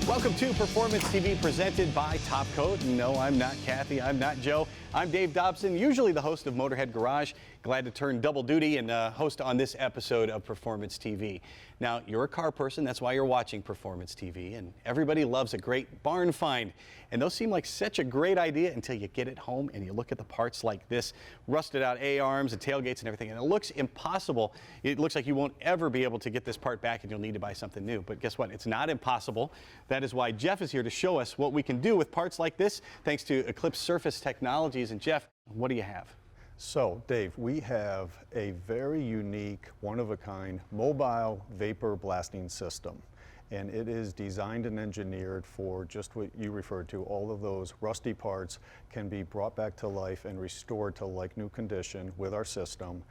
Welcome to Performance TV presented by Top Coat. No, I'm not Kathy. I'm not Joe. I'm Dave Dobson, usually the host of Motorhead Garage. Glad to turn double duty and host on this episode of Performance TV. Now, you're a car person. That's why you're watching Performance TV. And everybody loves a great barn find. And those seem like such a great idea until you get it home and you look at the parts like this, rusted out A-arms and tailgates and everything. And it looks impossible. It looks like you won't ever be able to get this part back and you'll need to buy something new. But guess what? It's not impossible. That is why Jeff is here to show us what we can do with parts like this, thanks to Eclipse Surface Technologies. And Jeff, what do you have? So, Dave, we have a very unique, one-of-a-kind mobile vapor blasting system. And it is designed and engineered for just what you referred to. All of those rusty parts can be brought back to life and restored to like new condition with our system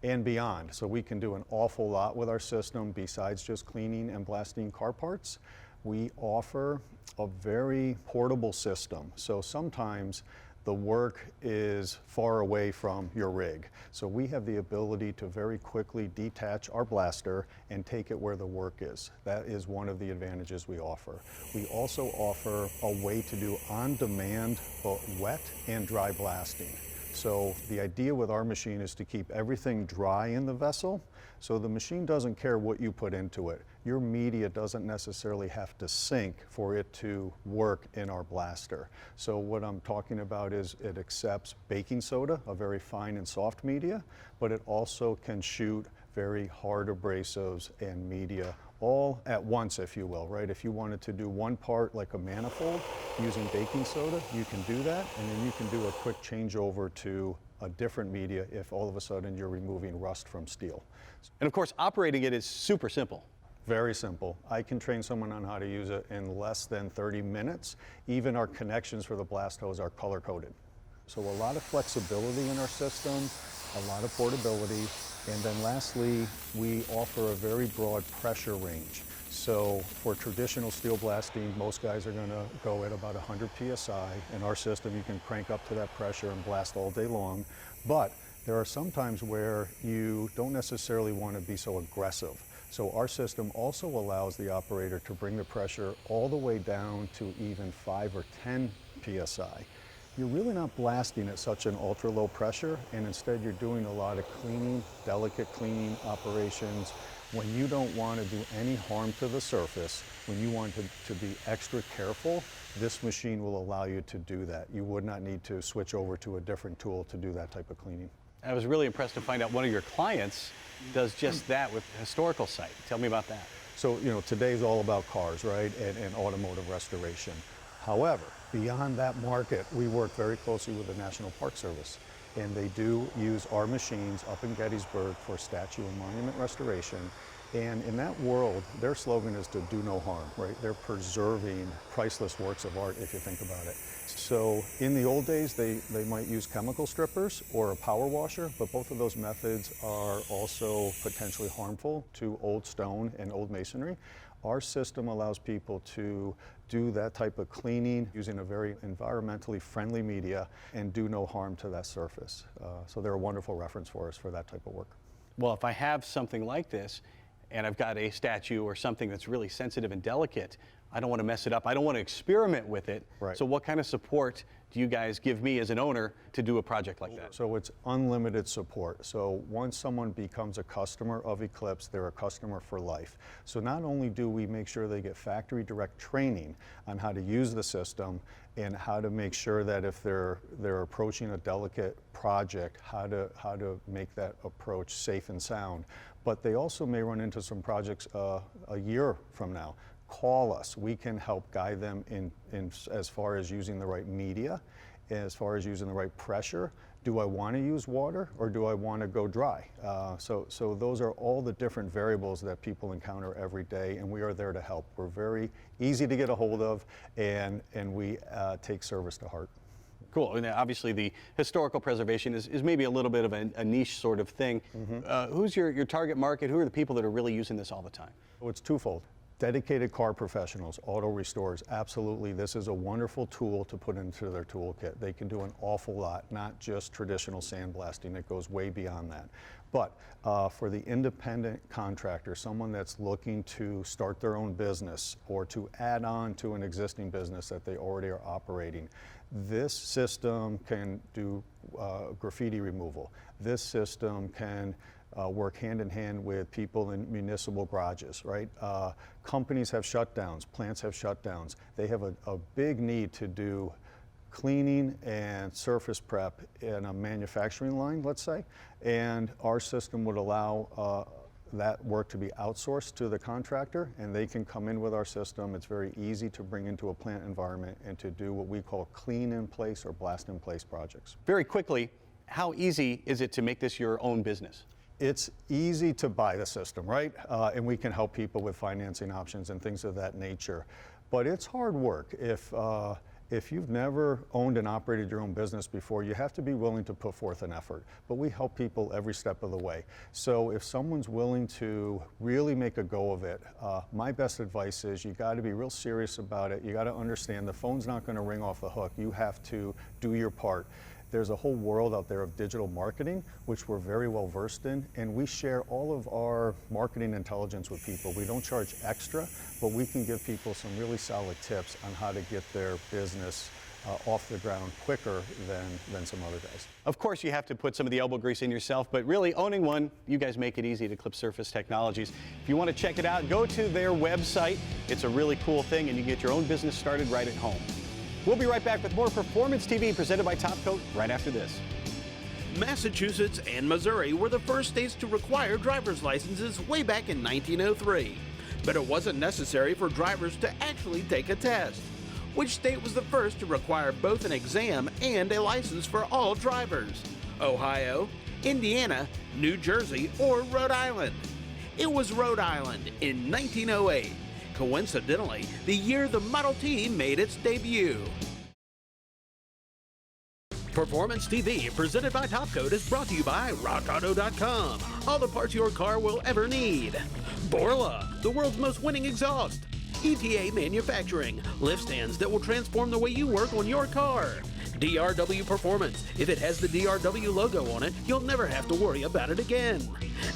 and beyond. So we can do an awful lot with our system besides just cleaning and blasting car parts. We offer a very portable system. So sometimes the work is far away from your rig. So we have the ability to very quickly detach our blaster and take it where the work is. That is one of the advantages we offer. We also offer a way to do on-demand both wet and dry blasting. So the idea with our machine is to keep everything dry in the vessel, so the machine doesn't care what you put into it. Your media doesn't necessarily have to sink for it to work in our blaster. So what I'm talking about is it accepts baking soda, a very fine and soft media, but it also can shoot very hard abrasives and media all at once, if you will, right? If you wanted to do one part like a manifold using baking soda, you can do that, and then you can do a quick changeover to a different media if all of a sudden you're removing rust from steel. And of course, operating it is super simple. Very simple. I can train someone on how to use it in less than 30 minutes. Even our connections for the blast hose are color-coded. So a lot of flexibility in our system, a lot of portability, and then lastly, we offer a very broad pressure range. So for traditional steel blasting, most guys are going to go at about 100 psi. In our system, you can crank up to that pressure and blast all day long. But there are some times where you don't necessarily want to be so aggressive. So our system also allows the operator to bring the pressure all the way down to even 5 or 10 psi. You're really not blasting at such an ultra low pressure, and instead you're doing a lot of cleaning, delicate cleaning operations. When you don't want to do any harm to the surface, when you want to be extra careful, this machine will allow you to do that. You would not need to switch over to a different tool to do that type of cleaning. I was really impressed to find out one of your clients does just that with the historical site. Tell me about that. So, you know, today's all about cars, right, and automotive restoration. However, beyond that market, we work very closely with the National Park Service, and they do use our machines up in Gettysburg for statue and monument restoration. And in that world, their slogan is to do no harm, right? They're preserving priceless works of art, if you think about it. So in the old days, they might use chemical strippers or a power washer, but both of those methods are also potentially harmful to old stone and old masonry. Our system allows people to do that type of cleaning using a very environmentally friendly media and do no harm to that surface. So they're a wonderful reference for us for that type of work. Well, if I have something like this and I've got a statue or something that's really sensitive and delicate, I don't want to mess it up. I don't want to experiment with it. Right. So what kind of support do you guys give me as an owner to do a project like that? So it's unlimited support. So once someone becomes a customer of Eclipse, they're a customer for life. So not only do we make sure they get factory direct training on how to use the system and how to make sure that if they're approaching a delicate project, how to make that approach safe and sound, but they also may run into some projects a year from now. Call us. We can help guide them in as far as using the right media, as far as using the right pressure. Do I want to use water or do I want to go dry? So those are all the different variables that people encounter every day, and we are there to help. We're very easy to get a hold of, and we take service to heart. Cool. And obviously the historical preservation is maybe a little bit of a niche sort of thing. Mm-hmm. Who's your target market? Who are the people that are really using this all the time? Well, it's twofold. Dedicated car professionals, auto restorers, absolutely. This is a wonderful tool to put into their toolkit. They can do an awful lot, not just traditional sandblasting. It goes way beyond that. But for the independent contractor, someone that's looking to start their own business or to add on to an existing business that they already are operating, this system can do graffiti removal. This system can work hand in hand with people in municipal garages, right? Companies have shutdowns, plants have shutdowns. They have a big need to do cleaning and surface prep in a manufacturing line, let's say, and our system would allow that work to be outsourced to the contractor, and they can come in with our system. It's very easy to bring into a plant environment and to do what we call clean in place or blast in place projects. Very quickly, how easy is it to make this your own business? It's easy to buy the system, right? And we can help people with financing options and things of that nature. But it's hard work. If you've never owned and operated your own business before, you have to be willing to put forth an effort. But we help people every step of the way. So if someone's willing to really make a go of it, my best advice is you got to be real serious about it. You got to understand the phone's not going to ring off the hook. You have to do your part. There's a whole world out there of digital marketing, which we're very well versed in, and we share all of our marketing intelligence with people. We don't charge extra, but we can give people some really solid tips on how to get their business off the ground quicker than some other guys. Of course, you have to put some of the elbow grease in yourself, but really owning one, you guys make it easy to Clip Surface Technologies. If you want to check it out, go to their website. It's a really cool thing, and you can get your own business started right at home. We'll be right back with more Performance TV presented by Top Coat right after this. Massachusetts and Missouri were the first states to require driver's licenses way back in 1903. But it wasn't necessary for drivers to actually take a test. Which state was the first to require both an exam and a license for all drivers? Ohio, Indiana, New Jersey, or Rhode Island? It was Rhode Island in 1908. Coincidentally, the year the Model T made its debut. Performance TV, presented by Top Coat, is brought to you by RockAuto.com. All the parts your car will ever need. Borla, the world's most winning exhaust. ETA Manufacturing, lift stands that will transform the way you work on your car. DRW Performance, if it has the DRW logo on it, you'll never have to worry about it again.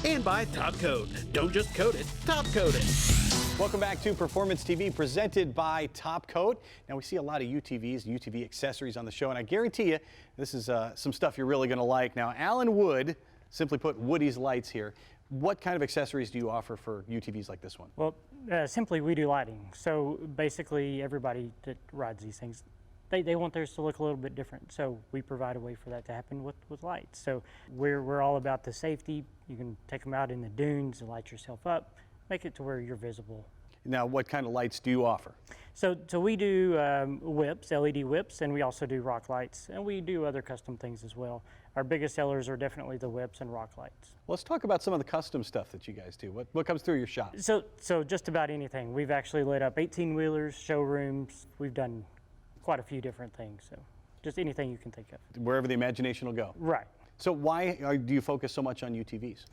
And by Top Coat, don't just coat it, top coat it. Welcome back to Performance TV presented by Top Coat. Now we see a lot of UTVs and UTV accessories on the show, and I guarantee you this is some stuff you're really going to like. Now Alan Wood, simply put Woody's Lights here. What kind of accessories do you offer for UTVs like this one? Well, simply we do lighting. So basically everybody that rides these things, they want theirs to look a little bit different. So we provide a way for that to happen with lights. So we're all about the safety. You can take them out in the dunes and light yourself up, make it to where you're visible. Now, what kind of lights do you offer? So we do whips, LED whips, and we also do rock lights, and we do other custom things as well. Our biggest sellers are definitely the whips and rock lights. Let's talk about some of the custom stuff that you guys do. What comes through your shop? So just about anything. We've actually lit up 18-wheelers, showrooms. We've done quite a few different things, so just anything you can think of. Wherever the imagination will go. Right. So why do you focus so much on UTVs?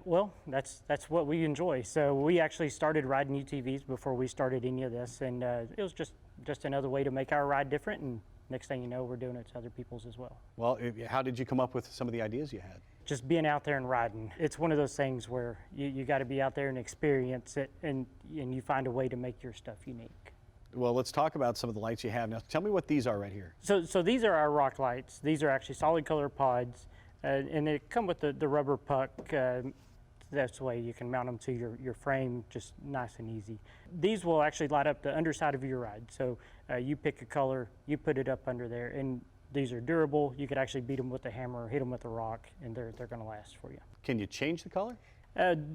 Well, that's what we enjoy. So we actually started riding UTVs before we started any of this, and it was just another way to make our ride different, and next thing you know, we're doing it to other people's as well. Well, how did you come up with some of the ideas you had? Just being out there and riding. It's one of those things where you got to be out there and experience it, and you find a way to make your stuff unique. Well, let's talk about some of the lights you have. Now, tell me what these are right here. So these are our rock lights. These are actually solid color pods. And they come with the rubber puck. That's the way you can mount them to your frame, just nice and easy. These will actually light up the underside of your ride. So you pick a color, you put it up under there, and these are durable. You could actually beat them with a hammer or hit them with a rock, and they're going to last for you. Can you change the color?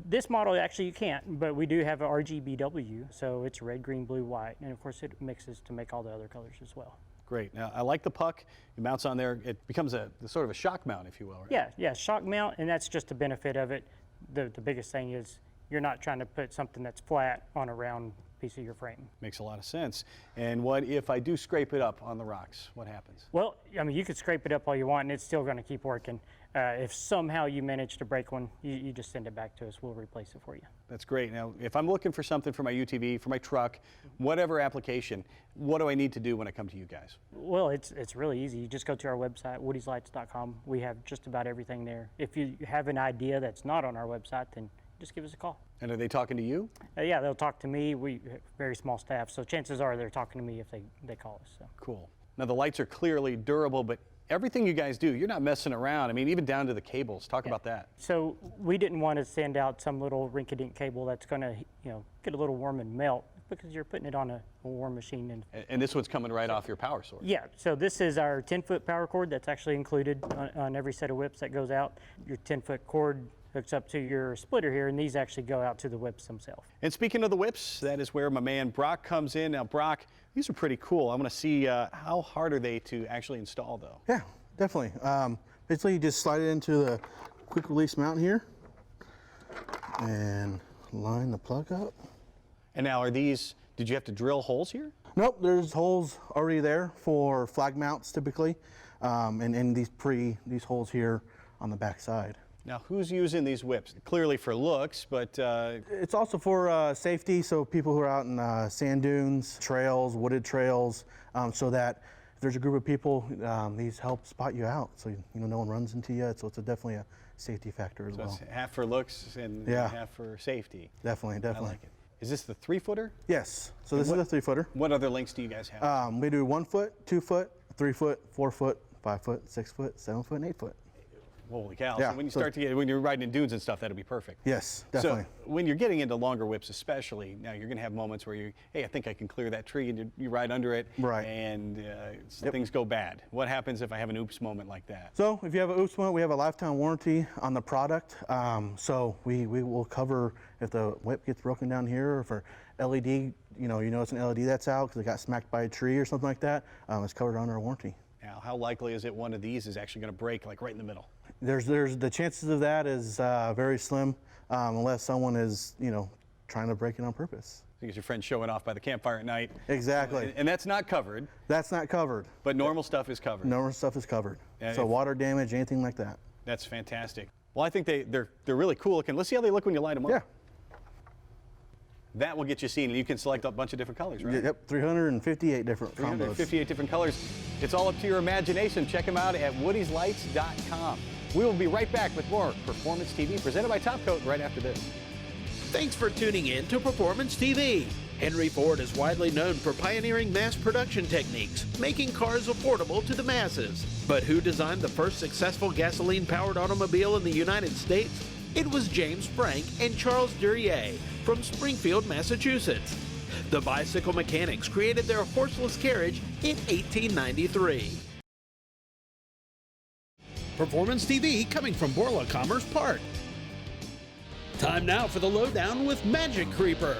This model, actually, you can't, but we do have a RGBW, so it's red, green, blue, white, and of course it mixes to make all the other colors as well. Great. Now, I like the puck. It mounts on there. It becomes a sort of a shock mount, if you will, right? Yeah, shock mount, and that's just the benefit of it. The biggest thing is you're not trying to put something that's flat on a round piece of your frame. Makes a lot of sense. And what if I do scrape it up on the rocks? What happens? Well, I mean, you could scrape it up all you want and it's still going to keep working. If somehow you manage to break one, you just send it back to us. We'll replace it for you. That's great. Now, if I'm looking for something for my UTV, for my truck, whatever application, what do I need to do when I come to you guys? Well, it's really easy. You just go to our website, woodieslights.com. We have just about everything there. If you have an idea that's not on our website, then just give us a call. And are they talking to you? Yeah, they'll talk to me. We have very small staff, so chances are they're talking to me if they call us. So. Cool. Now, the lights are clearly durable, but everything you guys do, you're not messing around. I mean, even down to the cables. Talk about that. So we didn't want to send out some little rinky-dink cable that's going to, get a little warm and melt, because you're putting it on a warm machine. And this one's coming right off your power source. Yeah, so this is our 10-foot power cord that's actually included on every set of whips that goes out. Your 10-foot cord hooks up to your splitter here, and these actually go out to the whips themselves. And speaking of the whips, that is where my man Brock comes in. Now, Brock, these are pretty cool. I want to see how hard are they to actually install, though? Yeah, definitely. Basically, you just slide it into the quick release mount here and line the plug up. And now, did you have to drill holes here? Nope, there's holes already there for flag mounts typically, and these holes here on the back side. Now, who's using these whips? Clearly for looks, but It's also for safety, so people who are out in sand dunes, trails, wooded trails, so that if there's a group of people, these help spot you out, so no one runs into you. So it's definitely a safety factor as well. it's half for looks and Yeah. half for safety. Definitely. I like it. Is this the 3-footer? Yes. So this is a 3-footer. What other lengths do you guys have? We do 1 foot, 2 foot, 3 foot, 4 foot, 5 foot, 6 foot, 7 foot, and 8 foot. Holy cow. Yeah, So when you so- start to get, when you're riding in dunes and stuff, that'll be perfect. Yes, definitely. So when you're getting into longer whips especially, now you're going to have moments where hey, I think I can clear that tree, and you ride under it, Right. and things go bad. What happens if I have an oops moment like that? So if you have an oops moment, we have a lifetime warranty on the product. So we will cover if the whip gets broken down here, or if our LED, you notice an LED that's out because it got smacked by a tree or something like that, it's covered under our warranty. Now, how likely is it one of these is actually going to break like right in the middle? There's the chances of that is very slim, unless someone is trying to break it on purpose. Because your friend's showing off by the campfire at night. Exactly. And that's not covered, That's not covered. but normal stuff is covered. Normal stuff is covered. And So if- water damage, anything like that. That's fantastic. Well, I think they're really cool looking. Let's see how they look when you light them up. Yeah. That will get you seen, and you can select a bunch of different colors, right? Yep. 358 different combos. 358 different colors. It's all up to your imagination. Check them out at woodieslights.com. We will be right back with more Performance TV presented by Top Coat right after this. Thanks for tuning in to Performance TV. Henry Ford is widely known for pioneering mass production techniques, making cars affordable to the masses. But who designed the first successful gasoline-powered automobile in the United States? It was James Frank and Charles Duryea from Springfield, Massachusetts. The bicycle mechanics created their horseless carriage in 1893. Performance TV coming from Borla Commerce Park. Time now for the lowdown with Magic Creeper.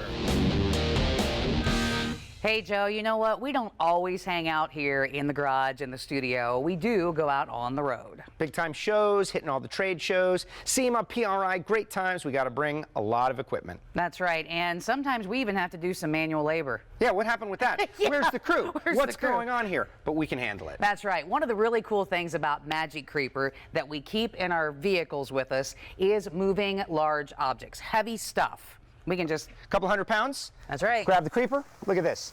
Hey, Joe, you know what? We don't always hang out here in the garage, in the studio. We do go out on the road. Big time shows, hitting all the trade shows, SEMA, PRI, great times. We got to bring a lot of equipment. That's right. And sometimes we even have to do some manual labor. Yeah, what happened with that? Yeah, Where's the crew? where's What's the crew? going on here? But we can handle it. That's right. One of the really cool things about Magic Creeper that we keep in our vehicles with us is moving large objects, heavy stuff. We can just, A couple 100 pounds. that's right, Grab the creeper. Look at this.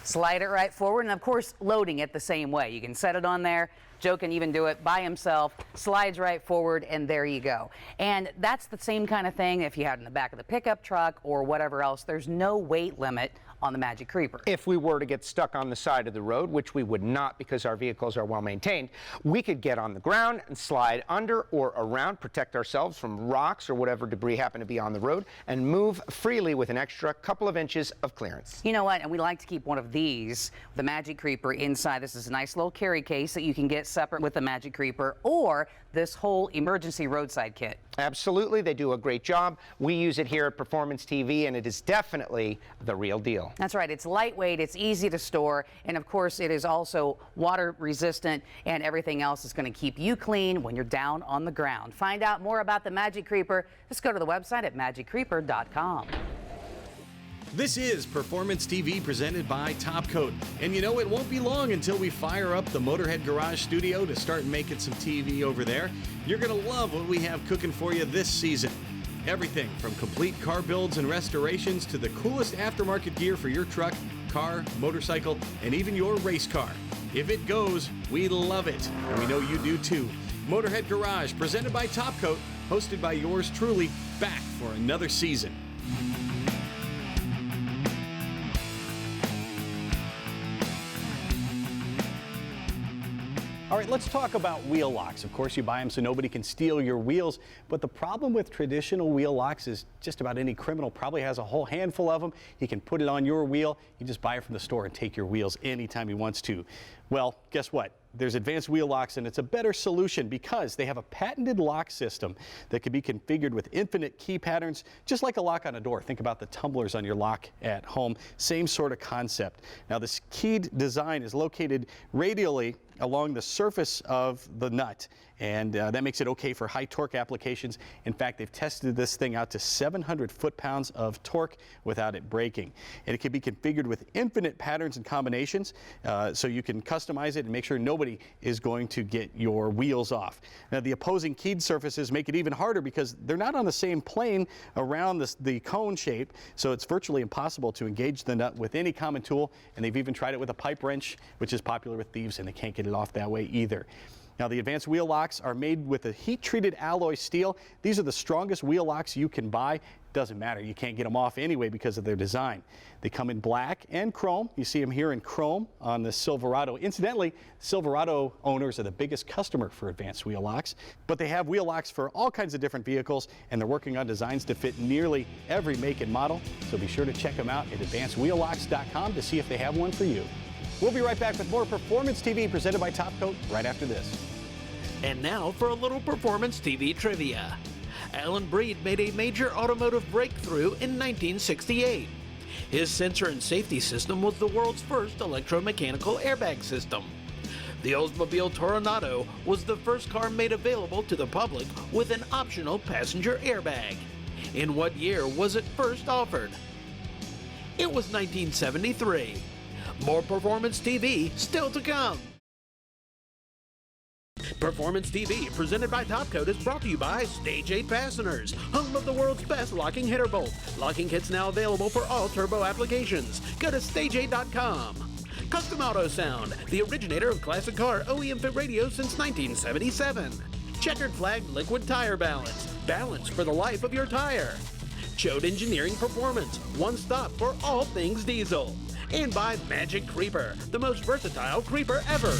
slide it right forward, and of course, loading it the same way. You can set it on there. Joe can even do it by himself, slides right forward, and there you go. And that's the same kind of thing if you had in the back of the pickup truck or whatever else. There's no weight limit on the Magic Creeper. If we were to get stuck on the side of the road, which we would not because our vehicles are well maintained, we could get on the ground and slide under or around, protect ourselves from rocks or whatever debris happen to be on the road, and move freely with an extra couple of inches of clearance. You know what? And we like to keep one of these, the Magic Creeper, inside. This is a nice little carry case that you can get separate with the Magic Creeper or this whole emergency roadside kit. Absolutely, they do a great job. We use it here at Performance TV, and it is definitely the real deal. That's right. It's lightweight, it's easy to store, and of course it is also water resistant, and everything else is going to keep you clean when you're down on the ground. Find out more about the Magic Creeper. Just go to the website at magiccreeper.com. This is Performance TV presented by Top Coat. And you know, it won't be long until we fire up the Motorhead Garage studio to start making some TV over there. You're going to love what we have cooking for you this season. Everything from complete car builds and restorations to the coolest aftermarket gear for your truck, car, motorcycle, and even your race car. If it goes, we love it. And we know you do too. Motorhead Garage presented by Top Coat, hosted by yours truly, back for another season. All right, let's talk about wheel locks. Of course, you buy them so nobody can steal your wheels, but the problem with traditional wheel locks is just about any criminal probably has a whole handful of them. He can put it on your wheel. You just buy it from the store and take your wheels anytime he wants to. Well, guess what? There's advanced wheel locks, and it's a better solution because they have a patented lock system that can be configured with infinite key patterns, just like a lock on a door. Think about the tumblers on your lock at home. Same sort of concept. Now, this keyed design is located radially along the surface of the nut, and that makes it okay for high torque applications. In fact, they've tested this thing out to 700 foot-pounds of torque without it breaking. And it can be configured with infinite patterns and combinations, so you can customize it and make sure nobody is going to get your wheels off. Now, the opposing keyed surfaces make it even harder because they're not on the same plane around the cone shape, so it's virtually impossible to engage the nut with any common tool, and they've even tried it with a pipe wrench, which is popular with thieves, and they can't get it off that way either. Now, the advanced wheel locks are made with a heat-treated alloy steel. These are the strongest wheel locks you can buy. Doesn't matter, you can't get them off anyway because of their design. They come in black and chrome. You see them here in chrome on the Silverado. Incidentally, Silverado owners are the biggest customer for advanced wheel locks, but they have wheel locks for all kinds of different vehicles, and they're working on designs to fit nearly every make and model. So be sure to check them out at advancedwheellocks.com to see if they have one for you. We'll be right back with more Performance TV presented by Top Coat right after this. And now for a little Performance TV trivia. Alan Breed made a major automotive breakthrough in 1968. His sensor and safety system was the world's first electromechanical airbag system. The Oldsmobile Toronado was the first car made available to the public with an optional passenger airbag. In what year was it first offered? It was 1973. More Performance TV still to come. Performance TV, presented by Top Coat, is brought to you by Stage 8 Fasteners, home of the world's best locking header bolt. Locking kits now available for all turbo applications. Go to stage8.com. Custom Auto Sound, the originator of classic car OEM fit radios since 1977. Checkered Flag Liquid Tire Balance, balance for the life of your tire. Chode Engineering Performance, one stop for all things diesel. And by Magic Creeper, the most versatile creeper ever.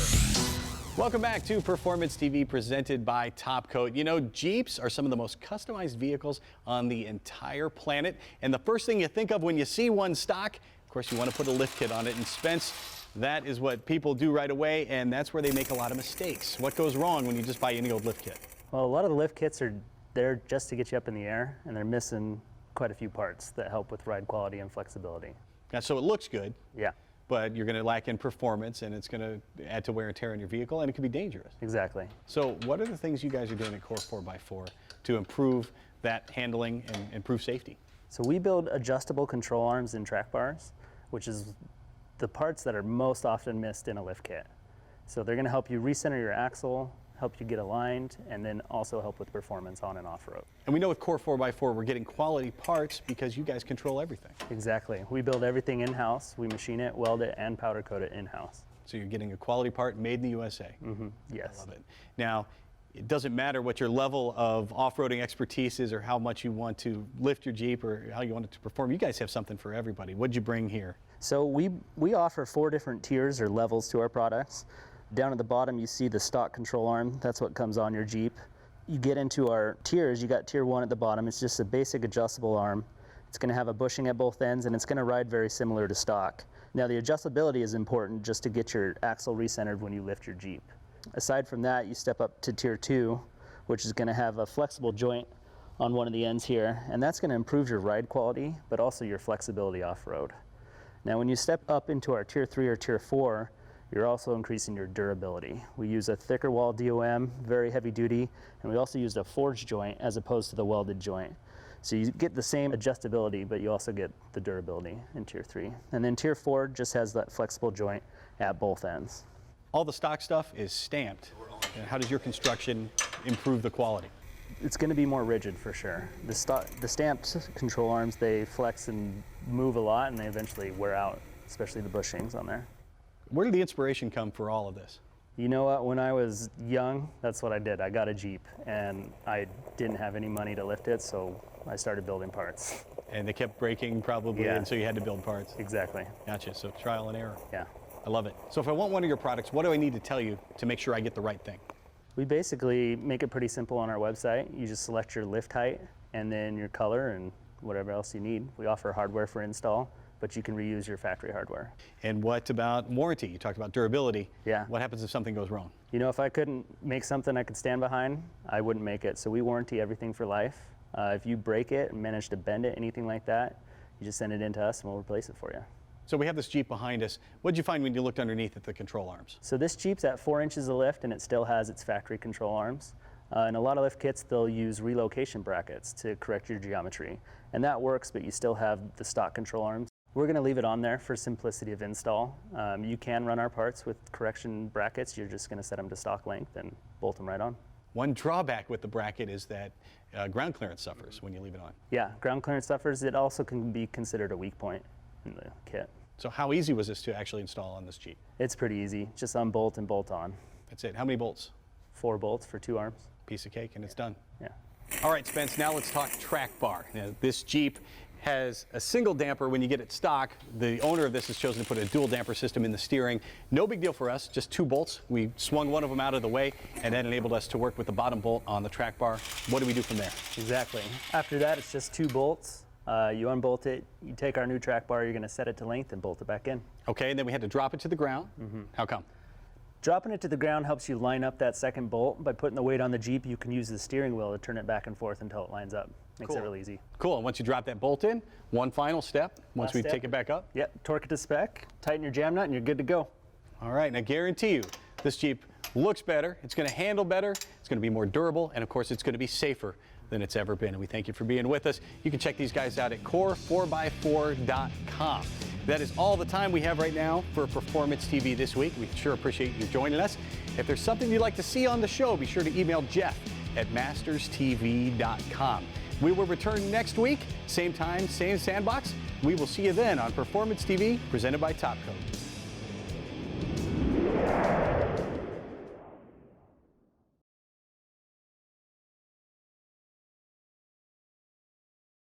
Welcome back to Performance TV presented by Top Coat. You know, Jeeps are some of the most customized vehicles on the entire planet. And the first thing you think of when you see one stock, of course, you want to put a lift kit on it. And Spence, that is what people do right away, and that's where they make a lot of mistakes. What goes wrong when you just buy any old lift kit? Well, a lot of the lift kits are there just to get you up in the air, and they're missing quite a few parts that help with ride quality and flexibility. Now, so it looks good. Yeah. But you're going to lack in performance, and it's going to add to wear and tear on your vehicle, and it could be dangerous. Exactly. So what are the things you guys are doing at Core 4x4 to improve that handling and improve safety? So we build adjustable control arms and track bars, which is the parts that are most often missed in a lift kit. So they're going to help you recenter your axle, help you get aligned, and then also help with performance on and off-road. And we know with Core 4x4 we're getting quality parts because you guys control everything. Exactly. We build everything in-house. We machine it, weld it, and powder coat it in-house. So you're getting a quality part made in the USA. Mm-hmm. Yes. I love it. Now, it doesn't matter what your level of off-roading expertise is or how much you want to lift your Jeep or how you want it to perform. You guys have something for everybody. What'd you bring here? So we offer 4 different tiers or levels to our products. Down at the bottom, you see the stock control arm. That's what comes on your Jeep. You get into our tiers, you got tier 1 at the bottom. It's just a basic adjustable arm. It's going to have a bushing at both ends, and it's going to ride very similar to stock. Now, the adjustability is important just to get your axle recentered when you lift your Jeep. Aside from that, you step up to tier 2, which is going to have a flexible joint on one of the ends here, and that's going to improve your ride quality, but also your flexibility off-road. Now, when you step up into our tier 3 or tier 4, you're also increasing your durability. We use a thicker wall DOM, very heavy duty, and we also used a forged joint as opposed to the welded joint. So you get the same adjustability, but you also get the durability in Tier 3. And then Tier 4 just has that flexible joint at both ends. All the stock stuff is stamped. How does your construction improve the quality? It's going to be more rigid for sure. The stamped control arms, they flex and move a lot, and they eventually wear out, especially the bushings on there. Where did the inspiration come for all of this? You know what, when I was young, that's what I did. I got a Jeep, and I didn't have any money to lift it, so I started building parts. And they kept breaking probably, Yeah. and so you had to build parts. Exactly. Gotcha, so trial and error. Yeah. I love it. So if I want one of your products, what do I need to tell you to make sure I get the right thing? We basically make it pretty simple on our website. You just select your lift height and then your color and whatever else you need. We offer hardware for install, but you can reuse your factory hardware. And what about warranty? You talked about durability. Yeah. What happens if something goes wrong? You know, if I couldn't make something I could stand behind, I wouldn't make it. So we warranty everything for life. If you break it and manage to bend it, anything like that, you just send it in to us and we'll replace it for you. So we have this Jeep behind us. What did you find when you looked underneath at the control arms? So this Jeep's at 4 inches of lift and it still has its factory control arms. In a lot of lift kits, they'll use relocation brackets to correct your geometry. And that works, but you still have the stock control arms. We're gonna leave it on there for simplicity of install. You can run our parts with correction brackets. You're just gonna set them to stock length and bolt them right on. One drawback with the bracket is that ground clearance suffers when you leave it on. Yeah, ground clearance suffers. It also can be considered a weak point in the kit. So how easy was this to actually install on this Jeep? It's pretty easy. Just unbolt and bolt on. That's it. How many bolts? 4 bolts for 2 arms. Piece of cake and it's done. Yeah. All right, Spence, now let's talk track bar. Now, this Jeep has a single damper when you get it stock. The owner of this has chosen to put a dual damper system in the steering. No big deal for us, just 2 bolts. We swung one of them out of the way and that enabled us to work with the bottom bolt on the track bar. What do we do from there? Exactly. After that, it's just 2 bolts. You unbolt it, you take our new track bar, you're gonna set it to length and bolt it back in. Okay, and then we had to drop it to the ground. How come? Dropping it to the ground helps you line up that second bolt. By putting the weight on the Jeep, you can use the steering wheel to turn it back and forth until it lines up. Makes it real easy. Cool, and once you drop that bolt in, one final step, once Last we step. take it back up. Yep, torque it to spec, tighten your jam nut, and you're good to go. All right, and I guarantee you, this Jeep looks better, it's gonna handle better, it's gonna be more durable, and of course it's gonna be safer than it's ever been. And we thank you for being with us. You can check these guys out at core4x4.com. That is all the time we have right now for Performance TV this week. We sure appreciate you joining us. If there's something you'd like to see on the show, be sure to email Jeff at masterstv.com. We will return next week, same time, same sandbox. We will see you then on Performance TV, presented by Top Coat.